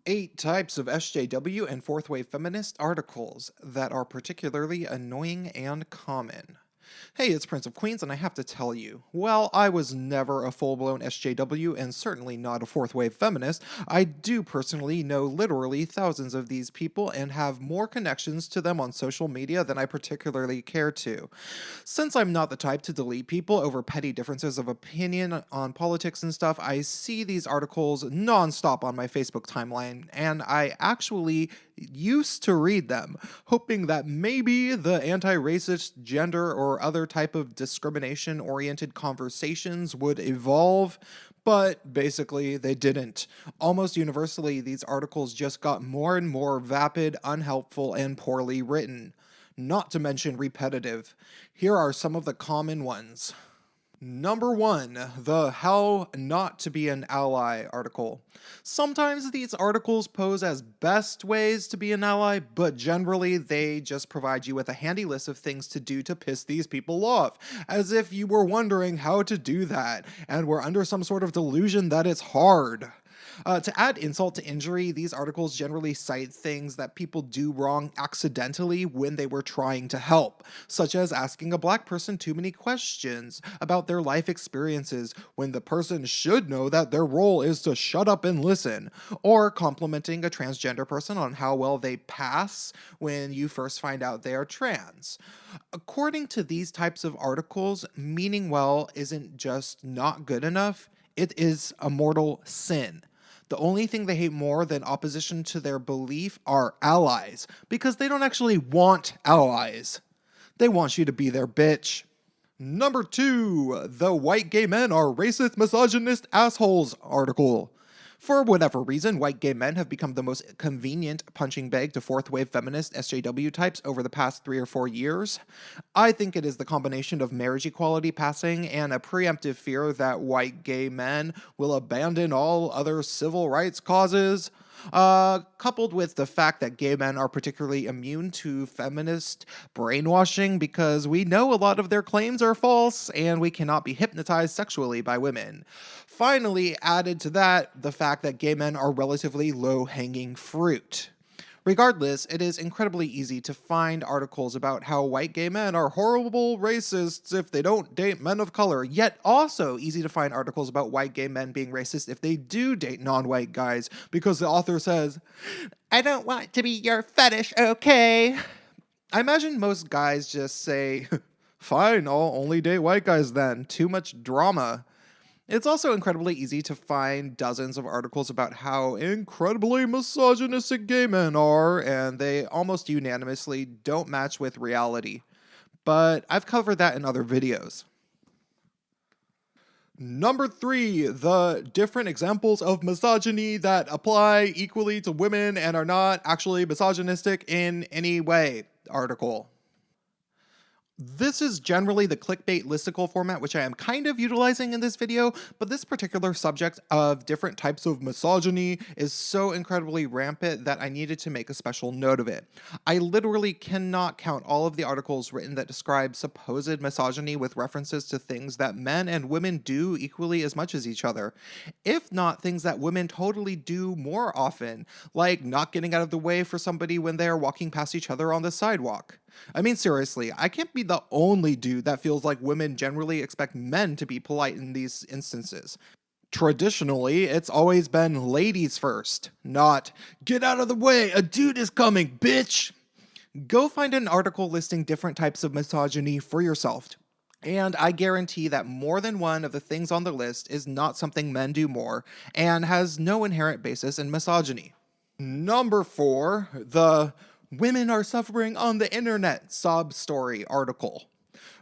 8 types of SJW and fourth wave feminist articles that are particularly annoying and common. Hey, it's Prince of Queens, and I have to tell you, while I was never a full-blown SJW and certainly not a fourth-wave feminist, I do personally know literally thousands of these people and have more connections to them on social media than I particularly care to. Since I'm not the type to delete people over petty differences of opinion on politics and stuff, I see these articles nonstop on my Facebook timeline, and I actually used to read them, hoping that maybe the anti-racist, gender, or other type of discrimination-oriented conversations would evolve, but basically they didn't. Almost universally, these articles just got more and more vapid, unhelpful, and poorly written. Not to mention repetitive. Here are some of the common ones. Number 1, the How Not to Be an Ally article. Sometimes these articles pose as best ways to be an ally, but generally they just provide you with a handy list of things to do to piss these people off, as if you were wondering how to do that, and were under some sort of delusion that it's hard. To add insult to injury, these articles generally cite things that people do wrong accidentally when they were trying to help, such as asking a black person too many questions about their life experiences when the person should know that their role is to shut up and listen, or complimenting a transgender person on how well they pass when you first find out they are trans. According to these types of articles, meaning well isn't just not good enough, it is a mortal sin. The only thing they hate more than opposition to their belief are allies, because they don't actually want allies. They want you to be their bitch. Number 2, the White Gay Men Are Racist, Misogynist Assholes article. For whatever reason, white gay men have become the most convenient punching bag to fourth wave feminist SJW types over the past 3 or 4 years. I think it is the combination of marriage equality passing and a preemptive fear that white gay men will abandon all other civil rights causes, coupled with the fact that gay men are particularly immune to feminist brainwashing because we know a lot of their claims are false and we cannot be hypnotized sexually by women. Finally, added to that, the fact that gay men are relatively low-hanging fruit. Regardless, it is incredibly easy to find articles about how white gay men are horrible racists if they don't date men of color, yet also easy to find articles about white gay men being racist if they do date non-white guys, because the author says, "I don't want to be your fetish, okay?" I imagine most guys just say, "Fine, I'll only date white guys then. Too much drama." It's also incredibly easy to find dozens of articles about how incredibly misogynistic gay men are, and they almost unanimously don't match with reality. But I've covered that in other videos. Number 3, the different examples of misogyny that apply equally to women and are not actually misogynistic in any way article. This is generally the clickbait listicle format, which I am kind of utilizing in this video, but this particular subject of different types of misogyny is so incredibly rampant that I needed to make a special note of it. I literally cannot count all of the articles written that describe supposed misogyny with references to things that men and women do equally as much as each other, if not things that women totally do more often, like not getting out of the way for somebody when they are walking past each other on the sidewalk. I mean, seriously, I can't be the only dude that feels like women generally expect men to be polite in these instances. Traditionally, it's always been ladies first, not "get out of the way, a dude is coming, bitch." Go find an article listing different types of misogyny for yourself. And I guarantee that more than one of the things on the list is not something men do more and has no inherent basis in misogyny. Number 4, the Women Are Suffering on the Internet sob story article.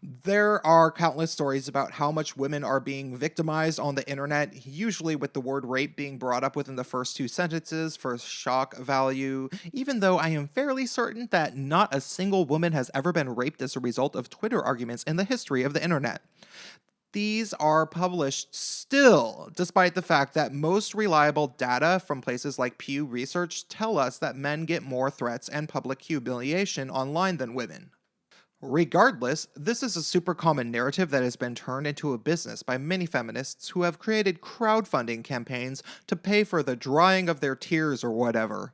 There are countless stories about how much women are being victimized on the internet, usually with the word rape being brought up within the first 2 sentences for shock value, even though I am fairly certain that not a single woman has ever been raped as a result of Twitter arguments in the history of the internet. These are published still, despite the fact that most reliable data from places like Pew Research tell us that men get more threats and public humiliation online than women. Regardless, this is a super common narrative that has been turned into a business by many feminists who have created crowdfunding campaigns to pay for the drying of their tears or whatever.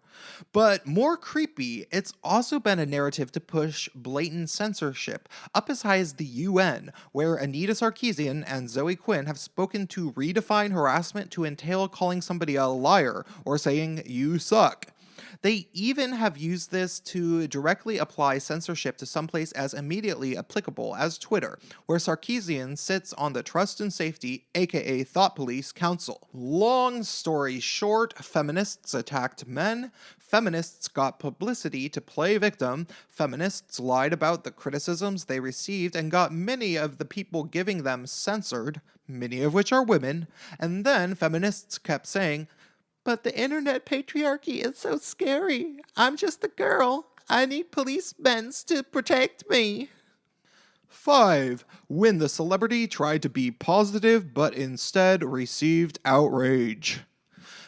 But more creepy, it's also been a narrative to push blatant censorship up as high as the UN, where Anita Sarkeesian and Zoe Quinn have spoken to redefine harassment to entail calling somebody a liar or saying, "You suck." They even have used this to directly apply censorship to someplace as immediately applicable as Twitter, where Sarkeesian sits on the Trust and Safety, aka Thought Police, Council. Long story short, feminists attacked men, feminists got publicity to play victim, feminists lied about the criticisms they received and got many of the people giving them censored, many of which are women, and then feminists kept saying, "But the internet patriarchy is so scary. I'm just a girl. I need policemen to protect me." 5. When the celebrity tried to be positive but instead received outrage.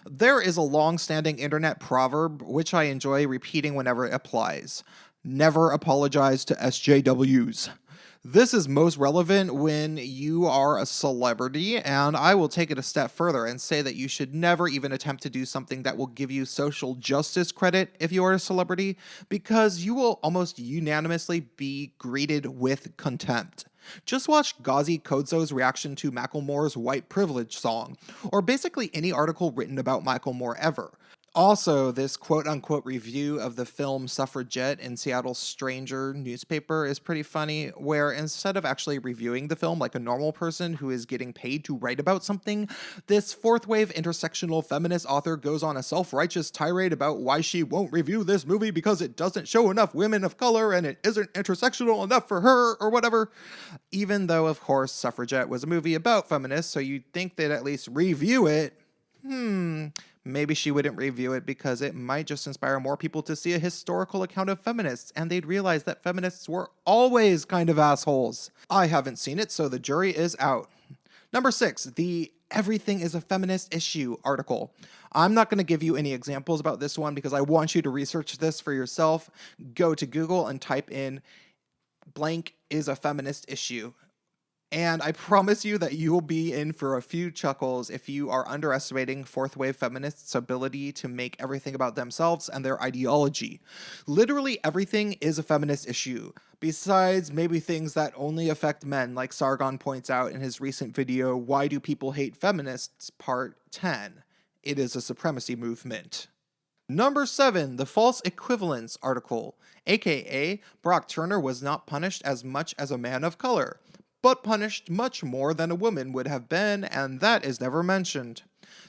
There is a long-standing internet proverb which I enjoy repeating whenever it applies. Never apologize to SJWs. This is most relevant when you are a celebrity, and I will take it a step further and say that you should never even attempt to do something that will give you social justice credit if you are a celebrity, because you will almost unanimously be greeted with contempt. Just watch Ghazi Kodzo's reaction to Macklemore's white privilege song, or basically any article written about Macklemore ever. Also, this quote-unquote review of the film Suffragette in Seattle's Stranger newspaper is pretty funny, where instead of actually reviewing the film like a normal person who is getting paid to write about something, this fourth-wave intersectional feminist author goes on a self-righteous tirade about why she won't review this movie because it doesn't show enough women of color and it isn't intersectional enough for her, or whatever. Even though, of course, Suffragette was a movie about feminists, so you'd think they'd at least review it. Maybe she wouldn't review it because it might just inspire more people to see a historical account of feminists, and they'd realize that feminists were always kind of assholes. I haven't seen it, so the jury is out. Number 6, the "Everything is a Feminist Issue" article. I'm not going to give you any examples about this one because I want you to research this for yourself. Go to Google and type in "blank is a feminist issue." And I promise you that you will be in for a few chuckles if you are underestimating fourth wave feminists' ability to make everything about themselves and their ideology. Literally everything is a feminist issue, besides maybe things that only affect men, like Sargon points out in his recent video, "Why Do People Hate Feminists?" Part 10. It is a supremacy movement. Number 7, the false equivalence article, aka Brock Turner was not punished as much as a man of color, but punished much more than a woman would have been, and that is never mentioned.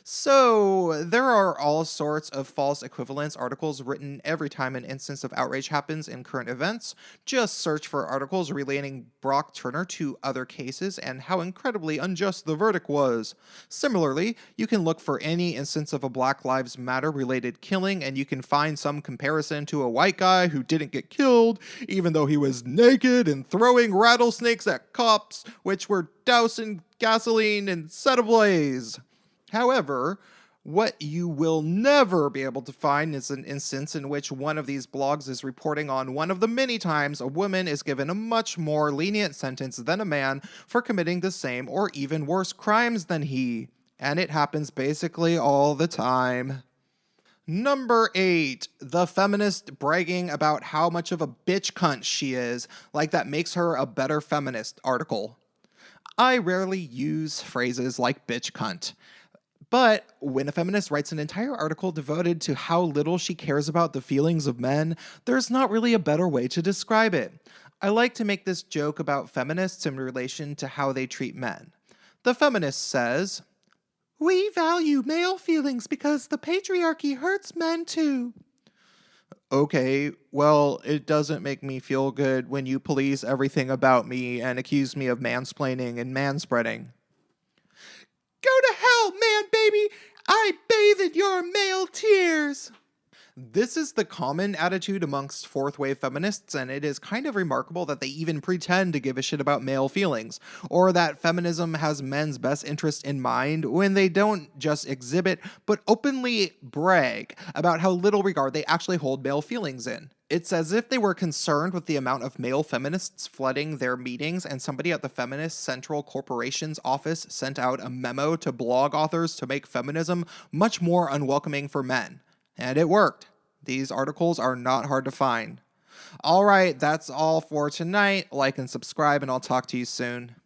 So, there are all sorts of false equivalence articles written every time an instance of outrage happens in current events. Just search for articles relating Brock Turner to other cases and how incredibly unjust the verdict was. Similarly, you can look for any instance of a Black Lives Matter related killing and you can find some comparison to a white guy who didn't get killed, even though he was naked and throwing rattlesnakes at cops, which were doused in gasoline and set ablaze. However, what you will never be able to find is an instance in which one of these blogs is reporting on one of the many times a woman is given a much more lenient sentence than a man for committing the same or even worse crimes than he. And it happens basically all the time. Number 8, the feminist bragging about how much of a bitch cunt she is, like that makes her a better feminist article. I rarely use phrases like bitch cunt. But when a feminist writes an entire article devoted to how little she cares about the feelings of men, there's not really a better way to describe it. I like to make this joke about feminists in relation to how they treat men. The feminist says, "We value male feelings because the patriarchy hurts men too." Okay, well, it doesn't make me feel good when you police everything about me and accuse me of mansplaining and manspreading. "Go to hell, man baby! I bathe in your male tears." This is the common attitude amongst fourth wave feminists, and it is kind of remarkable that they even pretend to give a shit about male feelings, or that feminism has men's best interest in mind when they don't just exhibit, but openly brag about how little regard they actually hold male feelings in. It's as if they were concerned with the amount of male feminists flooding their meetings, and somebody at the Feminist Central Corporation's office sent out a memo to blog authors to make feminism much more unwelcoming for men. And it worked. These articles are not hard to find. All right, that's all for tonight. Like and subscribe, and I'll talk to you soon.